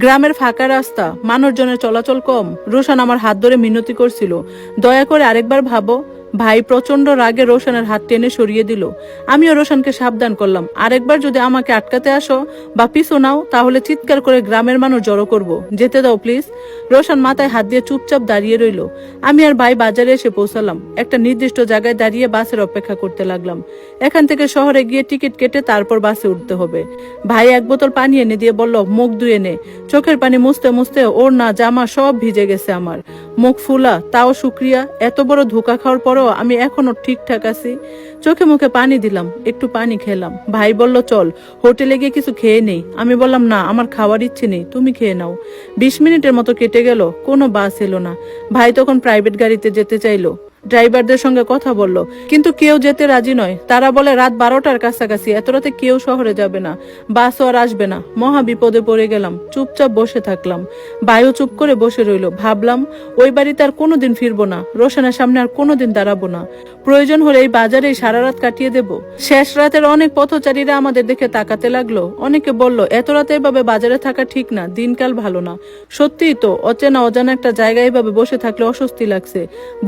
গ্রামের ফাঁকা রাস্তা, মানুষজনের চলাচল কম। রোশান আমার হাত ধরে মিনতি করছিল, দয়া করে আরেকবার ভাবো। ভাই প্রচন্ড রাগে রোশানের হাত টেনে সরিয়ে দিল। আমিও রোশানকে সাবধান করলাম, আরেকবার যদি আমাকে আটকাতে আসো বা পিছু নাও তাহলে চিৎকার করে গ্রামের মানুষ জড়ো করব, যেতে দাও প্লিজ। রোশান মাথায় হাত দিয়ে চুপচাপ দাঁড়িয়ে রইল। আমি আর ভাই বাজারে এসে পৌঁছালাম। একটা নির্দিষ্ট জায়গায় দাঁড়িয়ে বাসের অপেক্ষা করতে লাগলাম। এখান থেকে শহরে গিয়ে টিকিট কেটে তারপর বাসে উঠতে হবে। ভাই এক বোতল পানি এনে দিয়ে বলল, মুখ ধুয়ে নে। চোখের পানি মুছতে মুছতে ওর না জামা সব ভিজে গেছে। আমার মুখ ফুলা, তাও শুক্রিয়া। এত বড় ধোঁকা খাওয়ার পরও আমি এখনো ঠিকঠাক আছি। চোখে মুখে পানি দিলাম, একটু পানি খেলাম। ভাই বলল, চল হোটেলে গিয়ে কিছু খেয়ে নেই। আমি বললাম, না, আমার খাওয়ার ইচ্ছে নেই, তুমি খেয়ে নাও। 20 মিনিটের মতো কেটে গেল, কোনো বাস এলো না। ভাই তখন প্রাইভেট গাড়িতে যেতে চাইলো। ড্রাইভারদের সঙ্গে কথা বলল, কিন্তু কেউ যেতে রাজি নয়। তারা বলে রাত 12টার কাছাকাছি, এত রাতে কেউ শহরে যাবে না, বাসও আর আসবে না। মহা বিপদে পড়ে গেলাম। চুপচাপ বসে থাকলাম। ভাইও চুপ করে বসে রইল। ভাবলাম, ওই বাড়িতে আর কোনোদিন ফিরবো না, রোশানের সামনে আর কোনোদিন দাঁড়াবো না। প্রয়োজন হলে এই বাজারেই সারা রাত কাটিয়ে দেব। শেষ রাতের অনেক পথচারীরা আমাদের দেখে তাকাতে লাগলো। অনেকে বলল, এত রাতে এভাবে বাজারে থাকা ঠিক না, দিনকাল ভালো না। সত্যিই তো, অচেনা অজানা একটা জায়গায় এভাবে বসে থাকলে অস্বস্তি লাগছে,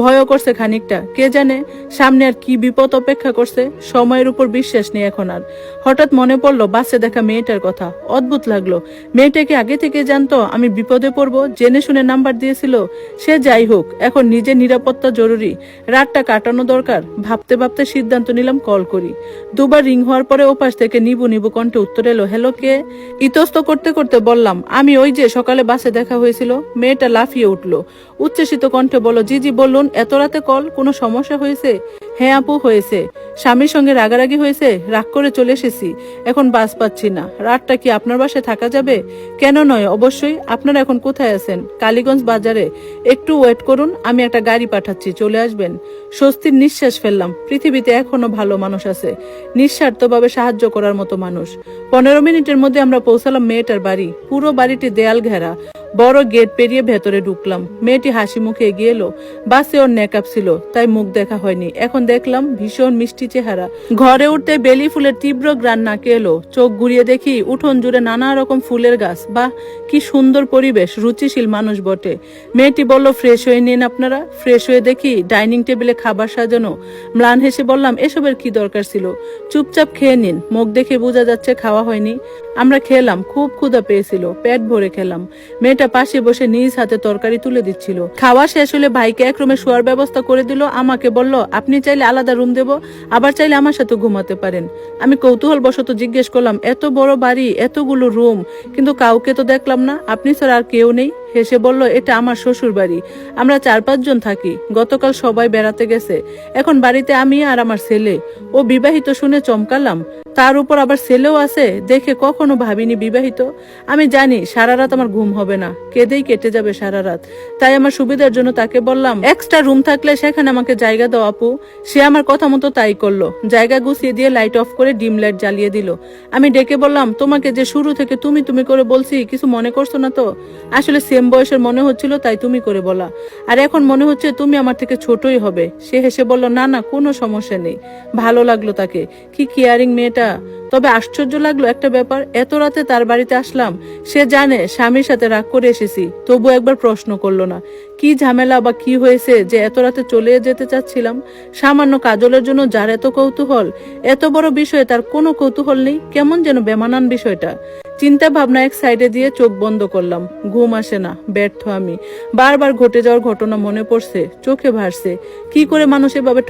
ভয়ও করছে খানিকটা। কে জানে সামনে আর কি বিপদ অপেক্ষা করছে। সময়ের উপর বিশ্বাস নেই এখন আর। হঠাৎ মনে পড়লো বাসে দেখা মেয়েটার কথা। অদ্ভুত লাগলো। মেয়েটাকে আগে থেকে জানতো আমি বিপদে পড়বো, জেনে শুনে নাম্বার দিয়েছিল। সে যাই হোক, এখন নিজের নিরাপত্তা জরুরি, রাতটা কাটানো দরকার। ভাবতে ভাবতে সিদ্ধান্ত নিলাম কল করি। দুবার রিং হওয়ার পরে ওপাশ থেকে নিবু নিবু কণ্ঠে উত্তর এলো, হ্যালো কে? ইতস্ত করতে করতে বললাম, আমি ওই যে সকালে বাসে দেখা হয়েছিল। মেয়েটা লাফিয়ে উঠলো, উচ্ছ্বসিত কণ্ঠে বলল, জি জি বলুন, এত রাতে কল, কোনো সমস্যা হয়েছে? হ্যাঁ আপু, হয়েছে। স্বামীর সঙ্গে রাগারাগি হয়েছে, রাগ করে চলে এসেছি। এখন বাস পাচ্ছি না। রাতটা কি আপনার বাসায় থাকা যাবে? কেন নয়, অবশ্যই। আপনারা এখন কোথায় আছেন? কালীগঞ্জ বাজারে। একটু ওয়েট করুন, আমি একটা গাড়ি পাঠাচ্ছি, চলে আসবেন। স্বস্তির নিঃশ্বাস ফেললাম। পৃথিবীতে এখনো ভালো মানুষ আছে, নিঃস্বার্থভাবে সাহায্য করার মতো মানুষ। 15 মিনিটের মধ্যে আমরা পৌঁছালাম মেয়েটার বাড়ি। পুরো বাড়িটি দেয়াল ঘেরা। বড় গেট পেরিয়ে ভেতরে ঢুকলাম। মেয়েটি হাসি মুখে এগিয়ে এলো। বাসে ওর নেকআপ ছিল, তাই মুখ দেখা হয়নি। এখন দেখলাম ভীষণ মিষ্টি চেহারা। ঘরে উঠতে বেলি ফুলের তীব্র গ্রান নাকে এলো। চোখ ঘুরিয়ে দেখি উঠোন জুড়ে নানা রকম ফুলের গাছ। বাহ, কি সুন্দর পরিবেশ, রুচিশীল মানুষ বটে। মেয়েটি বলল, ফ্রেশ হয়ে নিন আপনারা। ফ্রেশ হয়ে দেখি ডাইনিং টেবিলে খাবার সাজানো। ম্লান হেসে বললাম, এসবের কি দরকার ছিল? চুপচাপ খেয়ে নিন, মুখ দেখে বোঝা যাচ্ছে খাওয়া হয়নি। আমরা খেলাম, খুব ক্ষুধা পেয়েছিল, পেট ভরে খেলাম। মেয়েটা পাশে বসে নিজ হাতে তরকারি তুলে দিচ্ছিল। খাওয়া শেষ হলে ভাইকে এক রুমে শোয়ার ব্যবস্থা করে দিল। আমাকে বলল, আপনি চাইলে আলাদা রুম দেব, আবার চাইলে আমার সাথে ঘুমাতে পারেন। আমি কৌতূহল বশত জিজ্ঞেস করলাম, এত বড় বাড়ি, এতগুলো রুম, কিন্তু কাউকে তো দেখলাম না, আপনি স্যার আর কেউ নেই? হেসে বলল, এটা আমার শ্বশুর বাড়ি, আমরা 4-5 জন থাকি। গতকাল সবাই বেড়াতে গেছে, এখন বাড়িতে আমি আর আমার ছেলে। ও বিবাহিত শুনে চমকালাম, তার উপর আবার ছেলেও আছে, দেখে কখনো ভাবিনি বিবাহিত। আমি জানি সারা রাত আমার ঘুম হবে না, কেঁদেই কেটে যাবে সারা রাত। তাই আমার সুবিধার জন্য তাকে বললাম, এক্সট্রা রুম থাকলে সেখানে আমাকে জায়গা দাও আপু। সে আমার কথা মতো তাই করলো। জায়গা গুছিয়ে দিয়ে লাইট অফ করে ডিম লাইট জ্বালিয়ে দিল। আমি ডেকে বললাম, তোমাকে যে শুরু থেকে তুমি তুমি করে বলছি, কিছু মনে করছো না তো? আসলে সেম বয়সের মনে হচ্ছিল, তাই তুমি করে বলা। আর এখন মনে হচ্ছে তুমি আমার থেকে ছোটই হবে। সে হেসে বলল, না না, কোনো সমস্যা নেই। ভালো লাগলো তাকে, কি কেয়ারিং মেয়েটা। তবে আশ্চর্য লাগলো একটা ব্যাপার, এত রাতে তার বাড়িতে আসলাম, সে জানে স্বামীর সাথে রাগ করে এসেছি, তবু একবার প্রশ্ন করলো না। কি ঝামেলা বা কি হয়েছে যে এত রাতে চলে যেতে চাচ্ছিলাম? সামান্য কাজলের জন্য যার এত কৌতূহল, এত বড় বিষয়ে তার কোনো কৌতূহল নেই। কেমন যেন বেমানান বিষয়টা। চিন্তা ভাবনা এক সাইডে দিয়ে চোখ বন্ধ করলাম। ঘুম আসে না, ব্যর্থ আমি। বারবার ঘটে যাওয়ার ঘটনা মনে পড়ছে, চোখে ভাসছে। কি করে মানুষ এভাবে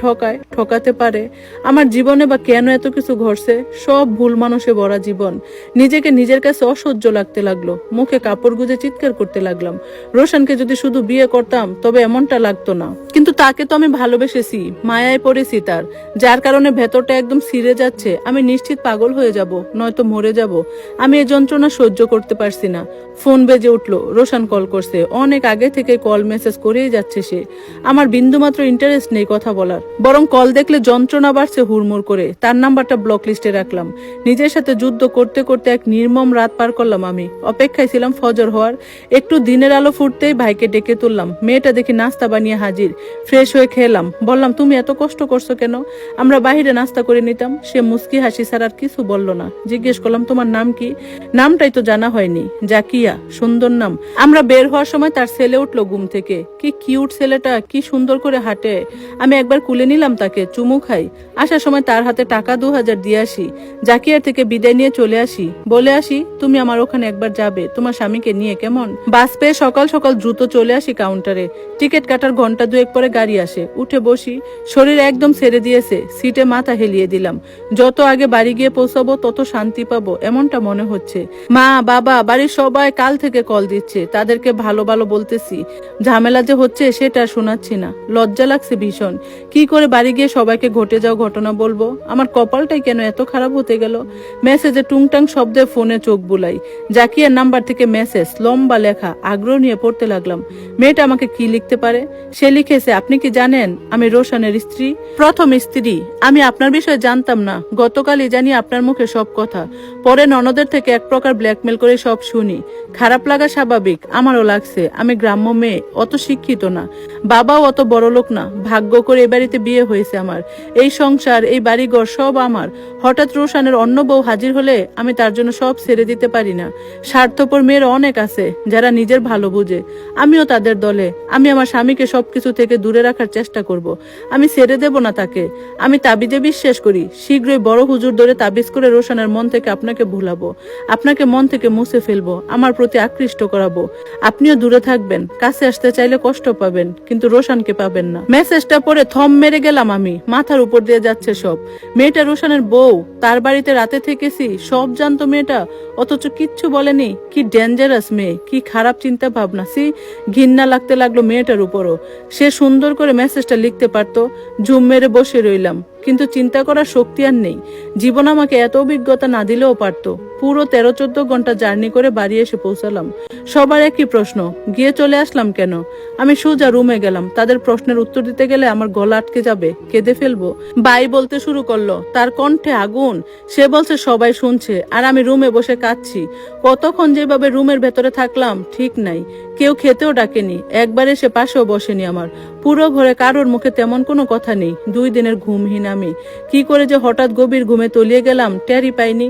ঠকাতে পারে? আমার জীবনে বা কেন এত কিছু ঘটছে? সব ভুল মানুষে ভরা জীবন। নিজেকে নিজের কাছে অসহ্য লাগতে লাগলো। মুখে কাপড় গুজে চিৎকার করতে লাগলাম, রোশানকে যদি শুধু বিয়ে করতাম তবে এমনটা লাগতো না। কিন্তু তাকে তো আমি ভালোবেসেছি, মায়ায় পড়েছি তার, যার কারণে ভেতরটা একদম ছিঁড়ে যাচ্ছে। আমি নিশ্চিত পাগল হয়ে যাব, নয়তো মরে যাব। আমি এই যন্ত্রণা সহ্য করতে পারছি না। ফোন বেজে উঠলো, রোশান কল করছে। অনেক আগে থেকে কল মেসেজ করেই যাচ্ছে সে। আমার বিন্দুমাত্র ইন্টারেস্ট নেই কথা বলার, বরং কল দেখলে যন্ত্রণা বাড়ছে হুড়মুড় করে। তার নাম্বারটা ব্লক লিস্টে রাখলাম। নিজের সাথে যুদ্ধ করতে করতে এক নির্মম রাত পার করলাম আমি। অপেক্ষায় ছিলাম ফজর হওয়ার। একটু দিনের আলো ফুটতেই ভাইকে ডেকে তুললাম। মেয়েটা দেখি নাস্তা বানিয়ে হাজির। ফ্রেশ হয়ে খেলাম। বললাম, তুমি এত কষ্ট করছো কেন? আমরা বাহিরে নাস্তা করে নিতাম। সে মুস্কি হাসি ছাড়া আর কিছু বলল না। জিজ্ঞেস করলাম, তোমার নাম কি? নামটাই তো জানা হয়নি। জাকিয়া, সুন্দর নাম। আমরা বের হওয়ার সময় তার ছেলে উঠলো ঘুম থেকে। কি কিউট ছেলেটা, কি সুন্দর করে হাঁটে। আমি একবার কুলে নিলাম তাকে, চুমু খাই। আসার সময় তার হাতে টাকা 2000 দিয়ে আসি। জাকিয়ার থেকে বিদায় নিয়ে চলে আসি, বলে আসি তুমি আমার ওখানে একবার যাবে তোমার স্বামীকে নিয়ে, কেমন? বাস পেয়ে সকাল সকাল দ্রুত চলে আসি কাউন্টারে। টিকিট কাটার ঘন্টা 2 পরে গাড়ি আসে, উঠে বসি। শরীর একদম ছেড়ে দিয়েছে, সিটে মাথা হেলিয়ে দিলাম। যত আগে বাড়ি গিয়ে পৌঁছাবো তত শান্তি পাবো এমনটা মনে হচ্ছে। মা বাবা বাড়ির সবাই কাল থেকে কল দিচ্ছে, তাদেরকে ভালো ভালো বলতেছি। ঝামেলা যে হচ্ছে সেটা শোনাচ্ছি না, লজ্জা লাগছে ভীষণ। কি করে বাড়ি গিয়ে সবাইকে ঘটে যাও ঘটনা বলবো? আমার কপালটাই কেন এত খারাপ হতে গেল? মেসেজে টুংটাং শব্দে ফোনে চোখ বুলাই। জাকিয়ার নাম্বার থেকে মেসেজ, লম্বা লেখা। আগ্রহ নিয়ে পড়তে লাগলাম। মেয়েটা আমাকে কি লিখতে পারে? সে লিখেছে, আপনি কি জানেন আমি রোশনের স্ত্রী, প্রথম স্ত্রী। আমি আপনার বিষয়ে জানতাম না, গতকালই জানি আপনার মুখে সব কথা। পরে ননদের থেকে এক প্রকার ব্ল্যাকমেল করে সব শুনি। খারাপ লাগা স্বাভাবিক, আমারও লাগছে। আমি গ্রাম্য মেয়ে, অত শিক্ষিত না, বাবাও অত বড় লোক না। ভাগ্য করে এই বাড়িতে বিয়ে হয়েছে আমার। এই সংসার, এই বাড়িঘর সব আমার। হঠাৎ রোশনের অন্য বউ হাজির হলে আমি তার জন্য সব ছেড়ে দিতে পারি না। স্বার্থপর মেয়ের অনেক আছে যারা নিজের ভালো বুঝে, আমিও তাদের দলে। আমি আমার স্বামীকে সবকিছু থেকে দূরে রাখার চেষ্টা করব। আমি ছেড়ে দেব না তাকে। আমি তাবিজে বিশ্বাস করি। শীঘ্রই বড় হুজুর ধরে তাবিজ করে রোশনের মন থেকে আপনাকে ভুলাবো, আপনাকে মন থেকে মুছে ফেলবো, আমার প্রতি আকৃষ্ট করাবো। আপনিও দূরে থাকবেন, কাছে আসতে চাইলে কষ্ট পাবেন, কিন্তু রোশনকে পাবেন না। মেসেজটা পড়ে থম মেরে গেলাম আমি। মাথার উপর দিয়ে যাচ্ছে সব। মেয়েটা রোশনের বউ, তার বাড়িতে রাতে থেকেছি, সব জানতো মেয়েটা, অথচ কিচ্ছু বলেনি। কি ডেঞ্জারাস মেয়ে, কি খারাপ চিন্তা ভাবনা। সি, ঘৃণা লাগতে লাগলো মেয়েটার উপরও। সে সুন্দর করে মেসেজটা লিখতে পারতো। ঝুম মেরে বসে রইলাম, কিন্তু চিন্তা করার শক্তি আর নেই। জীবন আমাকে এত অভিজ্ঞতা না দিলেও পারতো। পুরো 13-14 ঘন্টা জার্নি করে বাড়ি এসে পৌঁছালাম। সবার একই প্রশ্ন, গিয়ে চলে আসলাম কেন? আমি সোজা রুমে গেলাম। তাদের প্রশ্নের উত্তর দিতে গেলে আমার গলা আটকে যাবে, কেঁদে ফেলবো। বাই বলতে শুরু করলো, তার কণ্ঠে আগুন। সে বলছে সবাই শুনছে, আর আমি রুমে বসে কাঁদছি। কতক্ষণ যেভাবে রুমের ভেতরে থাকলাম ঠিক নাই। কেউ খেতেও ডাকেনি, একবার এসে পাশেও বসেনি আমার। পুরো ঘরে কারোর মুখে তেমন কোনো কথা নেই। 2 দিনের ঘুমহীন আমি। কি করে যে হঠাৎ গভীর ঘুমে তলিয়ে গেলাম টেরই পাইনি।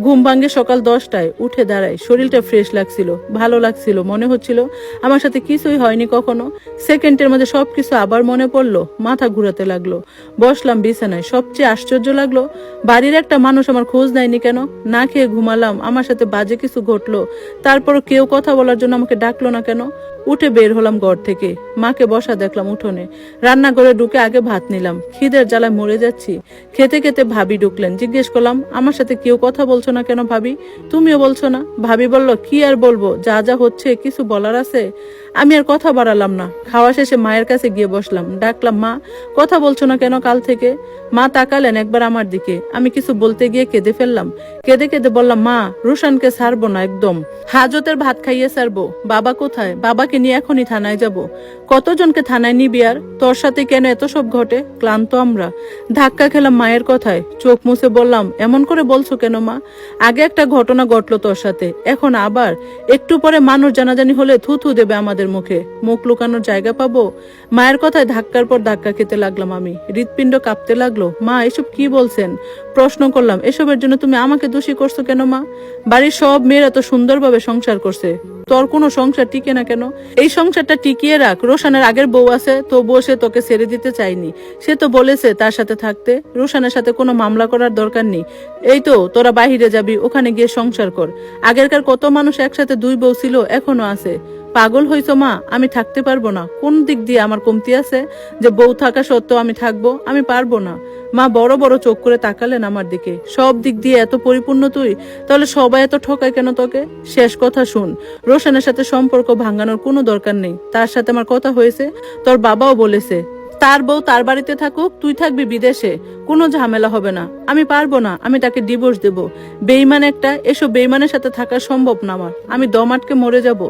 ঘুম ভাঙ্গে সকাল 10টায়, উঠে দাঁড়াই। শরীরটা ফ্রেশ লাগছিল, ভালো লাগছিল, মনে হচ্ছিল আমার সাথে কিছুই হয়নি কখনো। সেকেন্ডের মধ্যে সবকিছু আবার মনে পড়লো, মাথা ঘুরাতে লাগলো। বসলাম বিছানায়। সবচেয়ে আশ্চর্য লাগলো, বাড়ির একটা মানুষ আমার খোঁজ নেয়নি কেন? না খেয়ে ঘুমালাম, আমার সাথে বাজে কিছু ঘটলো, তারপরও কেউ কথা বলার জন্য আমাকে ডাকলো না কেন? উঠে বের হলাম ঘর থেকে। মাকে বসা দেখলাম উঠোনে। রান্নাঘরে ঢুকে আগে ভাত নিলাম, খিদের জ্বালায় মরে যাচ্ছি। খেতে খেতে ভাবি ঢুকলেন। জিজ্ঞেস করলাম, আমার সাথে কেউ কথা বলছো না কেন ভাবি? তুমিও বলছো না? ভাবি বলল, কি আর বলবো, যা যা হচ্ছে কিছু বলার আছে? আমি আর কথা বাড়ালাম না। খাওয়া শেষে মায়ের কাছে গিয়ে বসলাম। ডাকলাম, মা, কথা বলছো না কেন কাল থেকে? মা তাকালেন একবার আমার দিকে। আমি কিছু বলতে গিয়ে কেঁদে ফেললাম। কেঁদে কেঁদে বললাম, মা, রোশনকে ছাড়বো না একদম। হাজতের ভাত খাইয়ে ছাড়বো। বাবা কোথায়? বাবাকে নিয়ে এখনই থানায় যাব। কতজনকে থানায় নিবি আর? তোর সাথে কেন এত সব ঘটে? ক্লান্ত আমরা। ধাক্কা খেলাম মায়ের কথায়। চোখ মুছে বললাম, এমন করে বলছো কেন মা? আগে একটা ঘটনা ঘটলো তোর সাথে, এখন আবার? একটু পরে মানুষ জানাজানি হলে থুথু দেবে আমাদের মুখে, মুখ লুকানোর জায়গা পাবো? মায়ের কথায় ধাক্কার পর ধাক্কা খেতে লাগলাম আমি। হৃৎপিণ্ড কাঁপতে লাগলো। মা, এসব কি বলছেন? প্রশ্ন করলাম, এসবের জন্য তুমি আমাকে দোষী করছো কেন মা? বাড়ির সব মেয়েরা তো সুন্দরভাবে সংসার করছে, তোর কোনো সংসার টিকে না কেন? এই সংসারটা টিকিয়ে রাখ। রোশনের আগের বউ আছে, তবুও সে তোকে ছেড়ে দিতে চাইনি। সে তো বলেছে তার সাথে থাকতে। রোশনের সাথে কোনো মামলা করার দরকার নেই। এই তো তোরা বাহিরে যাবি, ওখানে গিয়ে সংসার কর। আগেরকার কত মানুষ একসাথে 2 বউ ছিল, এখনো আছে। পাগল হইছো মা? আমি থাকতে পারবো না। কোন দিক দিয়ে আমার কমতি আছে যে বউ থাকা সত্ত্বেও আমি থাকবো? আমি পারবো না। মা বড় বড় চোখ করে তাকালেন আমার দিকে। সব দিক দিয়ে এত পরিপূর্ণ তুই, তাহলে সবাই এত ঠকায় কেন তোকে? শেষ কথা শুন, রোশনের সাথে সম্পর্ক ভাঙানোর কোনো দরকার নেই। তার সাথে আমার কথা হয়েছে, তোর বাবাও বলেছে। তার বউ তার বাড়িতে থাকুক, তুই থাকবি বিদেশে, কোনো ঝামেলা হবে না। আমি পারবো না, আমি তাকে ডিভোর্স দেব। বেইমান একটা, এসব বেইমানের সাথে থাকা সম্ভব না আমার। আমি দম আটকে মরে যাব।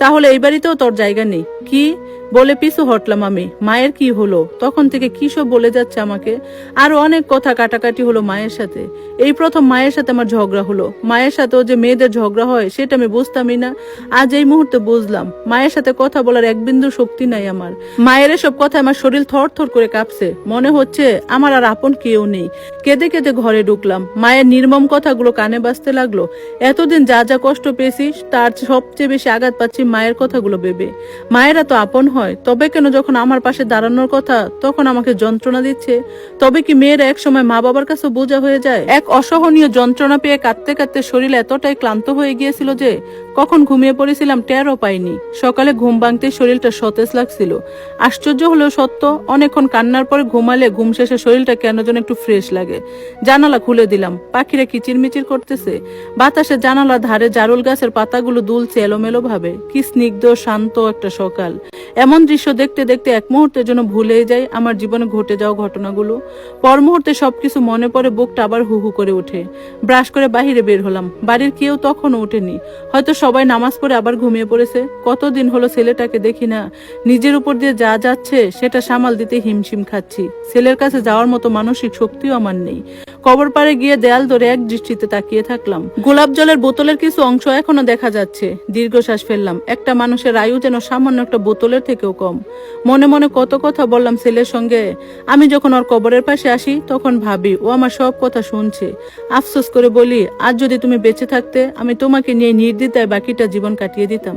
তাহলে এই বাড়িতেও তোর জায়গা নেই। কি? বলে পিছু হটলাম আমি। মায়ের কি হলো? তখন থেকে কি সব বলে যাচ্ছে আমাকে। আরো অনেক কথা কাটাকাটি হলো মায়ের সাথে। এই প্রথম মায়ের সাথে আমার ঝগড়া হলো। মায়ের সাথেও যে মেয়েদের ঝগড়া হয় সেটা আমি বুঝতামই না, আজ এই মুহূর্তে বুঝলাম। মায়ের সাথে কথা বলার এক বিন্দু শক্তি নাই আমার। মায়ের এসব কথা আমার শরীর থর থর করে কাঁপছে। মনে হচ্ছে আমার আর আপন কেউ নেই। কেঁদে কেঁদে ঘরে ঢুকলাম। মায়ের নির্মম কথাগুলো কানে বাজতে লাগলো। এতদিন যা যা কষ্ট পেয়েছি তার সবচেয়ে বেশি আঘাত পাচ্ছি মায়ের কথাগুলো ভেবে। মায়েরা তো আপন হয়, তবে কেন যখন আমার পাশে দাঁড়ানোর কথা তখন আমাকে যন্ত্রণা দিচ্ছে? তবে কি মেয়েরা এক সময় মা বাবার কাছে বোঝা হয়ে যায়? এক অসহনীয় যন্ত্রণা পেয়ে কাঁদতে কাঁদতে শরীর এতটাই ক্লান্ত হয়ে গিয়েছিল যে কখন ঘুমিয়ে পড়েছিলাম টেরও পাইনি। সকালে ঘুম ভাঙতে শরীরটা সতেজ লাগছিল। আশ্চর্য হলেও সত্য, অনেকক্ষণ কান্নার পরে ঘুমালে ঘুম শেষে শরীরটা কেন যেন একটু ফ্রেশ লাগে। জানালা খুলে দিলাম। পাখিরা কিচিরমিচির করতেছে। বাতাসে জানালার ধারে জারুল গাছের পাতাগুলো দুলছে এলোমেলো ভাবে। কি স্নিগ্ধ শান্ত একটা সকাল। এমন দৃশ্য দেখতে দেখতে এক মুহূর্তের জন্য ভুলেই যাই আমার জীবনে ঘটে যাওয়া ঘটনাগুলো। পর মুহূর্তে সবকিছু মনে পড়ে, বুকটা আবার হু হু করে ওঠে। ব্রাশ করে বাহিরে বের হলাম। বাড়ির কেউ তখনও ওঠেনি। হয়তো সবাই নামাজ পড়ে আবার ঘুমিয়ে পড়েছে। কতদিন হলো ছেলেটাকে দেখি না। নিজের উপর দিয়ে যা যাচ্ছে সেটা সামাল দিতে হিমশিম খাচ্ছি। ছেলের কাছে যাওয়ার মতো মানসিক শক্তিও আমার নেই। কবর পাড়ে গিয়ে দেয়াল ধরে এক দৃষ্টিতে তাকিয়ে থাকলাম। গোলাপ জলের বোতলের কিছু অংশ এখনো দেখা যাচ্ছে। দীর্ঘশ্বাস ফেললাম। একটা মানুষের আয়ু যেন সামান্য একটা বোতলের থেকেও কম। মনে মনে কত কথা বললাম ছেলের সঙ্গে। আমি যখন ওর কবরের পাশে আসি তখন ভাবি ও আমার সব কথা শুনছে। আফসোস করে বলি, আজ যদি তুমি বেঁচে থাকতে আমি তোমাকে নিয়ে নির্দ্বিধায় বাকিটা জীবন কাটিয়ে দিতাম।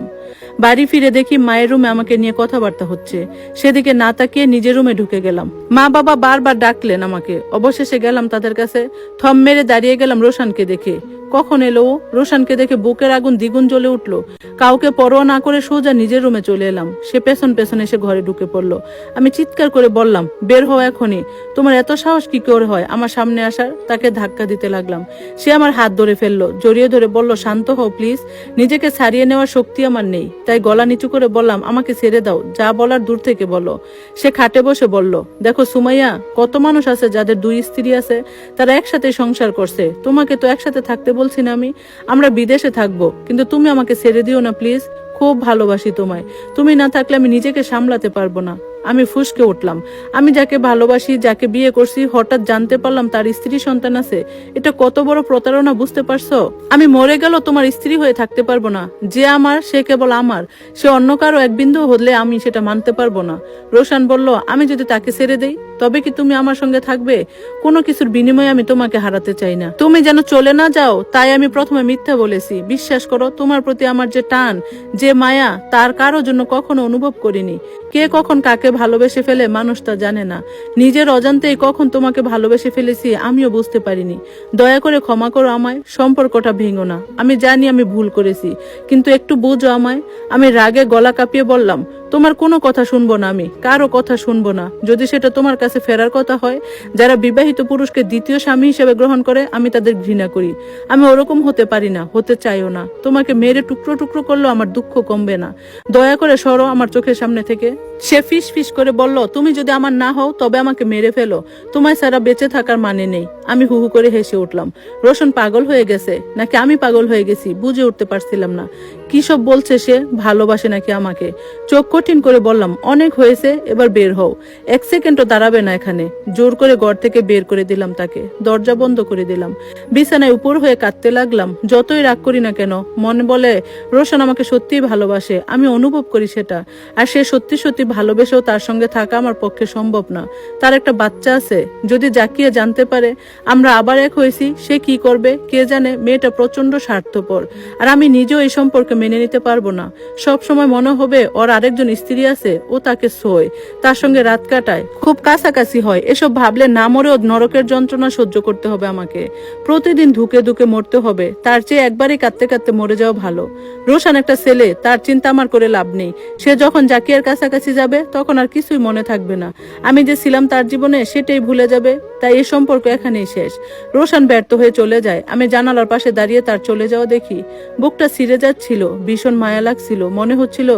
বাড়ি ফিরে দেখি মায়ের রুমে আমাকে নিয়ে কথাবার্তা হচ্ছে। সেদিকে না তাকিয়ে নিজের রুমে ঢুকে গেলাম। মা বাবা বারবার ডাকলেন আমাকে। অবশেষে গেলাম তাদের কাছে। থম মেরে দাঁড়িয়ে গেলাম রোশানকে দেখে। কখন এলো ও? রোশানকে দেখে বুকের আগুন দ্বিগুণ জ্বলে উঠলো। কাউকে পরোয়া না করে সোজা নিজের রুমে চলে এলাম। সে পেছন পেছন এসে ঘরে ঢুকে পড়লো। আমি চিৎকার করে বললাম, বের হও এখনই। তোমার এত সাহস কি করে হয় আমার সামনে আসার? তাকে ধাক্কা দিতে লাগলাম। সে আমার হাত ধরে ফেললো, জড়িয়ে ধরে বলল, শান্ত হও প্লিজ। নিজেকে ছাড়িয়ে নেওয়ার শক্তি আমার নেই। তাই গলা নিচু করে বললাম, আমাকে ছেড়ে দাও, যা বলার দূর থেকে বলো। সে খাটে বসে বলল, দেখো সুমাইয়া, কত মানুষ আছে যাদের দুই স্ত্রী আছে, তারা একসাথে সংসার করছে। তোমাকে তো একসাথে থাকতে বলছি না আমি। আমরা বিদেশে থাকবো, কিন্তু তুমি আমাকে ছেড়ে দিও না প্লিজ। খুব ভালোবাসি তোমায়। তুমি না থাকলে আমি নিজেকে সামলাতে পারবো না। আমি ফুঁসকে উঠলাম। আমি যাকে ভালোবাসি, যাকে বিয়ে করছি, হঠাৎ জানতে পারলাম তার স্ত্রী সন্তান আছে। এটা কত বড় প্রতারণা, বুঝতে পারছো? আমি মরে গেল তোমার স্ত্রী হয়ে থাকতে পারবো না। যে আমার সে কেবল আমার। সে অন্য কারো এক বিন্দু হলে আমি সেটা মানতে পারবো না। রোশান বলল, আমি যদি তাকে ছেড়ে দেই তবে কি তুমি আমার সঙ্গে থাকবে? কোনো কিছুর বিনিময়ে আমি তোমাকে হারাতে চাই না। তুমি যেন চলে না যাও তাই আমি প্রথমে মিথ্যা বলেছি। বিশ্বাস করো, তোমার প্রতি আমার যে টান, যে মায়া, তার কারোর জন্য কখনো অনুভব করিনি। কে কখন কাকে ভালোবেসে ফেলে মানুষ তা জানে না। নিজের অজান্তেই কখন তোমাকে ভালোবেসে ফেলেছি আমিও বুঝতে পারিনি। দয়া করে ক্ষমা করো আমায়। সম্পর্কটা ভেঙো না। আমি জানি আমি ভুল করেছি, কিন্তু একটু বুঝো আমায়। আমি রাগে গলা কাঁপিয়ে বললাম, তোমার কোনো কথা শুনবো না, আমি কারো কথা শুনবো না। যদি সেটা তোমার কাছে ফেরার কথা হয়। যারা বিবাহিত পুরুষকে দ্বিতীয় স্বামী হিসেবে গ্রহণ করে আমি তাদের ঘৃণা করি। আমি ওরকম হতে পারি না, হতে চাইও না। তোমাকে মেরে টুকরো টুকরো করলেও আমার দুঃখ কমবে না। দয়া করে সরো আমার চোখের সামনে থেকে। সে ফিস ফিস করে বলল, তুমি যদি আমার না হও তবে আমাকে মেরে ফেলো। তোমায় ছাড়া বেঁচে থাকার মানে নেই। আমি হু হু করে হেসে উঠলাম। রোশন পাগল হয়ে গেছে নাকি আমি পাগল হয়ে গেছি বুঝে উঠতে পারছিলাম না। কি সব বলছে সে? ভালোবাসে নাকি আমাকে? চোখ কঠিন করে বললাম, অনেক হয়েছে, এবার বের হও। এক সেকেন্ডও দাঁড়াবে না এখানে। জোর করে ঘর থেকে বের করে দিলাম তাকে। দরজা বন্ধ করে দিলাম। বিছানায় উপর হয়ে কাঁদতে লাগলাম। যতই রাগ করি না কেন, মনে বলে রোশন আমাকে সত্যিই ভালোবাসে। আমি অনুভব করি সেটা। আর সে সত্যি সত্যি ভালোবেসেও তার সঙ্গে থাকা আমার পক্ষে সম্ভব না। তার একটা বাচ্চা আছে। যদি জাকিয়ে জানতে পারে আমরা আবার এক হয়েছি, সে কি করবে কে জানে। মেয়েটা প্রচন্ড স্বার্থপর। আর আমি নিজেও এই সম্পর্কে মেনে নিতে পারবো না। সব সময় মনে হবে ওর আরেকজন স্ত্রী আছে, ও তাকে শোয়, তার সঙ্গে রাত কাটায়, খুব কাছাকাছি হয়। এসব ভাবলে না মরেও নরকের যন্ত্রণা সহ্য করতে হবে আমাকে। প্রতিদিন ধুকে ধুকে মরতে হবে। তার চেয়ে একবারই কাঁদতে কাঁদতে মরে যাওয়া ভালো। রোশান একটা ছেলে, তার চিন্তা আমার করে লাভ নেই। সে যখন জাকিয়ার কাছাকাছি যাবে তখন আর কিছুই মনে থাকবে না। আমি যে ছিলাম তার জীবনে সেটাই ভুলে যাবে। তাই এই সম্পর্ক এখানেই শেষ। রোশান ব্যর্থ হয়ে চলে যায়। আমি জানালার পাশে দাঁড়িয়ে তার চলে যাওয়া দেখি। বুকটা ছিঁড়ে যাচ্ছিল, ভীষণ মায়া লাগছিল। মনে হচ্ছিল